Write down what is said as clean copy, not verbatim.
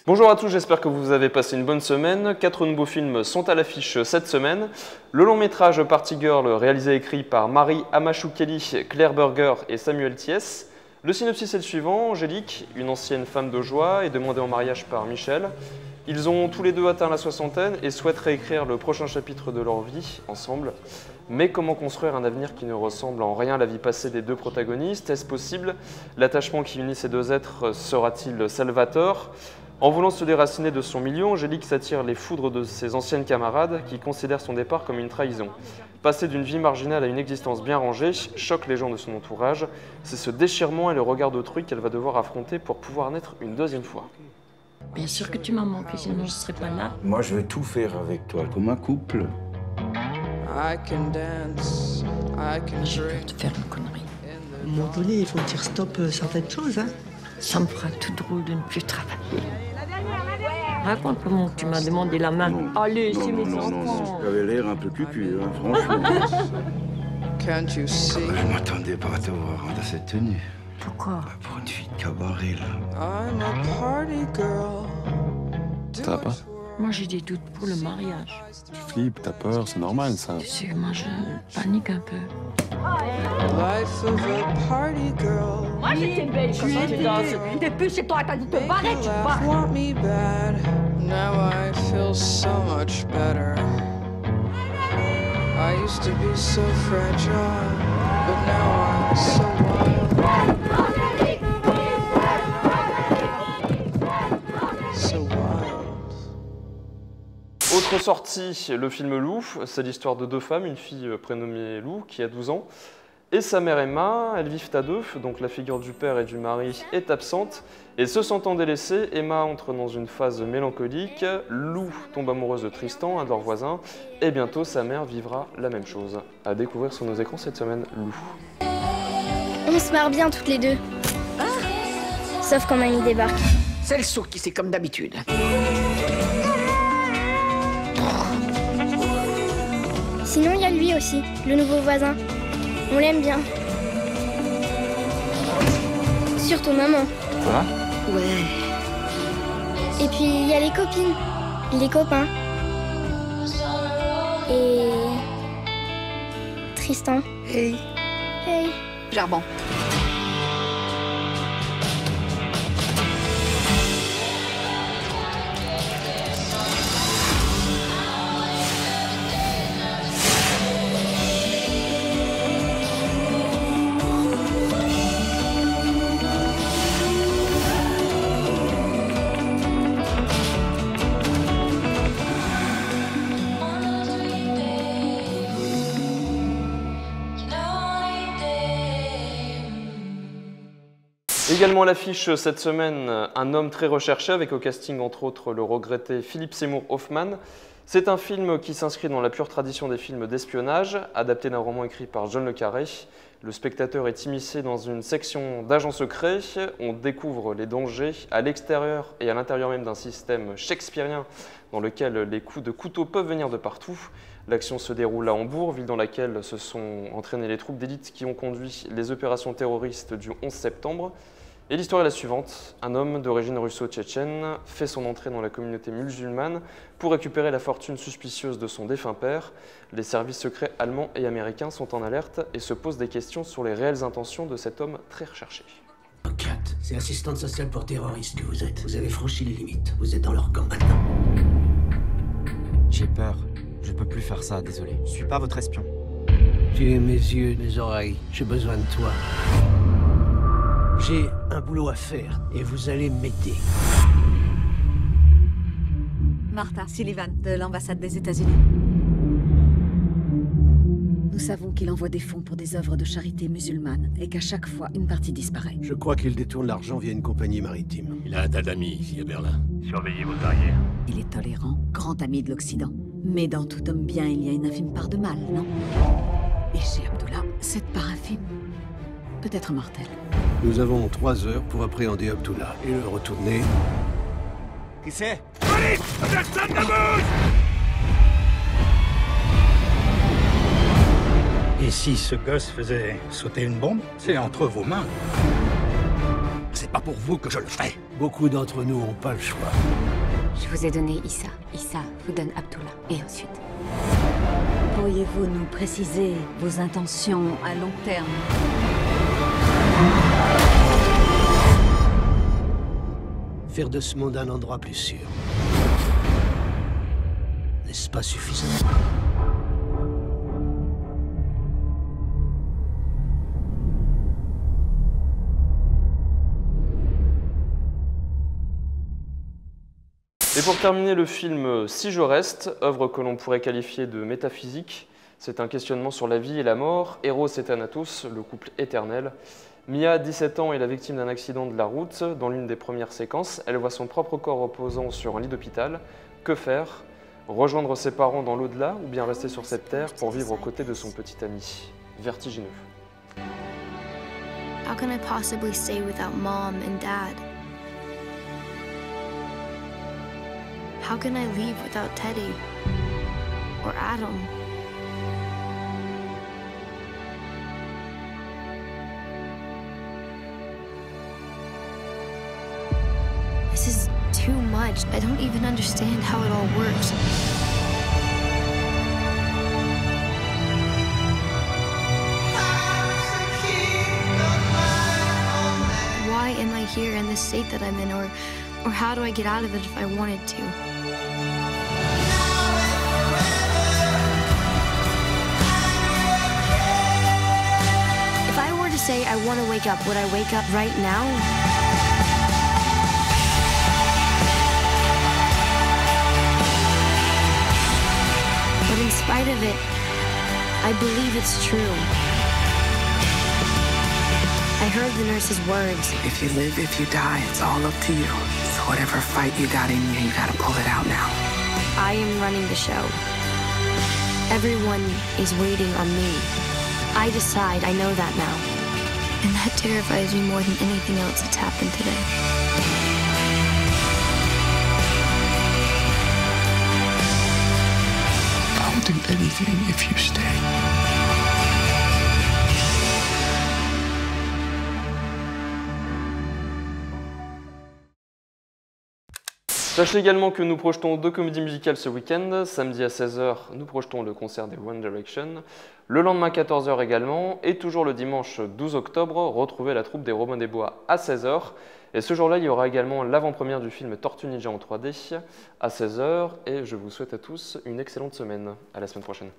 Bonjour à tous, j'espère que vous avez passé une bonne semaine. 4 nouveaux films sont à l'affiche cette semaine. Le long métrage Party Girl, réalisé et écrit par Marie Amachou-Kelly, Claire Berger et Samuel Thiès. Le synopsis est le suivant. Angélique, une ancienne femme de joie, est demandée en mariage par Michel. Ils ont tous les deux atteint la soixantaine et souhaitent réécrire le prochain chapitre de leur vie ensemble. Mais comment construire un avenir qui ne ressemble en rien à la vie passée des deux protagonistes? Est-ce possible? L'attachement qui unit ces deux êtres sera-t-il salvateur? En voulant se déraciner de son milieu, Angélique s'attire les foudres de ses anciennes camarades qui considèrent son départ comme une trahison. Passer d'une vie marginale à une existence bien rangée choque les gens de son entourage. C'est ce déchirement et le regard d'autrui qu'elle va devoir affronter pour pouvoir naître une deuxième fois. Bien sûr que tu m'as manqué, sinon je ne serais pas là. Moi, je veux tout faire avec toi, comme un couple. J'ai peur de faire une connerie. À un moment donné, il faut dire stop certaines choses, hein. Ça me fera tout drôle de ne plus travailler. Raconte comment tu m'as demandé la main. Allez, c'est mes enfants. Tu avais l'air un peu cucu, hein, franchement. Je m'attendais pas à te voir dans cette tenue. Pourquoi? Pour une fille de cabaret, là. Ça va pas? Moi, j'ai des doutes pour le mariage. Tu flippes, t'as peur, c'est normal ça. Tu sais, moi, je panique un peu. Moi, j'étais belle quand tu danses. Depuis, c'est toi qui as dit te barrer, tu te barres. I used to be so fragile, but now I'm so wild. So wild. Autre sortie, le film Lou. C'est l'histoire de deux femmes, une fille prénommée Lou qui a 12 ans et sa mère Emma. Elles vivent à deux, donc la figure du père et du mari est absente. Et se sentant délaissée, Emma entre dans une phase mélancolique. Lou tombe amoureuse de Tristan, un de leurs voisins. Et bientôt, sa mère vivra la même chose. À découvrir sur nos écrans cette semaine, Lou. On se marre bien toutes les deux. Sauf quand mamie débarque. C'est le sourd qui c'est comme d'habitude. Sinon, il y a lui aussi, le nouveau voisin. On l'aime bien. Surtout maman. Quoi? Ouais. Et puis, il y a les copines, les copains. Et... Tristan. Hey, Hey. Charbon. Également à l'affiche cette semaine, un homme très recherché avec au casting entre autres le regretté Philippe Seymour Hoffman. C'est un film qui s'inscrit dans la pure tradition des films d'espionnage, adapté d'un roman écrit par John le Carré. Le spectateur est immiscé dans une section d'agents secrets. On découvre les dangers à l'extérieur et à l'intérieur même d'un système shakespearien dans lequel les coups de couteau peuvent venir de partout. L'action se déroule à Hambourg, ville dans laquelle se sont entraînées les troupes d'élite qui ont conduit les opérations terroristes du 11 septembre. Et l'histoire est la suivante. Un homme d'origine russo-tchétchène fait son entrée dans la communauté musulmane pour récupérer la fortune suspicieuse de son défunt père. Les services secrets allemands et américains sont en alerte et se posent des questions sur les réelles intentions de cet homme très recherché. Kat, c'est assistante sociale pour terroristes que vous êtes. Vous avez franchi les limites. Vous êtes dans leur camp maintenant. J'ai peur. Je peux plus faire ça, désolé. Je suis pas votre espion. Tu es mes yeux, mes oreilles. J'ai besoin de toi. J'ai un boulot à faire et vous allez m'aider. Martha Sullivan, de l'ambassade des États-Unis. Nous savons qu'il envoie des fonds pour des œuvres de charité musulmanes et qu'à chaque fois, une partie disparaît. Je crois qu'il détourne l'argent via une compagnie maritime. Il a un tas d'amis ici à Berlin. Surveillez vos arrières. Il est tolérant, grand ami de l'Occident. Mais dans tout homme bien, il y a une infime part de mal, non? Et chez Abdullah, cette part infime peut être mortelle. Nous avons 3 heures pour appréhender Abdullah et le retourner. Qui c'est? Police! Personne ne bouge! Et si ce gosse faisait sauter une bombe, c'est entre vos mains. C'est pas pour vous que je le ferai. Beaucoup d'entre nous n'ont pas le choix. Je vous ai donné Issa. Issa vous donne Abdullah. Et ensuite... Pourriez-vous nous préciser vos intentions à long terme? Faire de ce monde un endroit plus sûr. N'est-ce pas suffisant? Et pour terminer le film Si je reste, œuvre que l'on pourrait qualifier de métaphysique, c'est un questionnement sur la vie et la mort, Eros et Thanatos, le couple éternel. Mia, 17 ans, est la victime d'un accident de la route. Dans l'une des premières séquences, elle voit son propre corps reposant sur un lit d'hôpital. Que faire? Rejoindre ses parents dans l'au-delà ou bien rester sur cette terre pour vivre aux côtés de son petit ami? Vertigineux. How can I possibly stay without Mom and Dad? How can I leave without Teddy? Or Adam? This is too much. I don't even understand how it all works. Why am I here in this state that I'm in, or how do I get out of it if I wanted to? If I were to say I want to wake up, would I wake up right now? But in spite of it, I believe it's true. I heard the nurse's words. If you live, if you die, it's all up to you. So whatever fight you got in you gotta pull it out now. I am running the show. Everyone is waiting on me. I decide, I know that now. And that terrifies me more than anything else that's happened today. I'll do anything if you stay. Sachez également que nous projetons 2 comédies musicales ce week-end. Samedi à 16h, nous projetons le concert des One Direction. Le lendemain 14h également. Et toujours le dimanche 12 octobre, retrouvez la troupe des Robins des Bois à 16h. Et ce jour-là, il y aura également l'avant-première du film Tortue Ninja en 3D à 16h. Et je vous souhaite à tous une excellente semaine. À la semaine prochaine.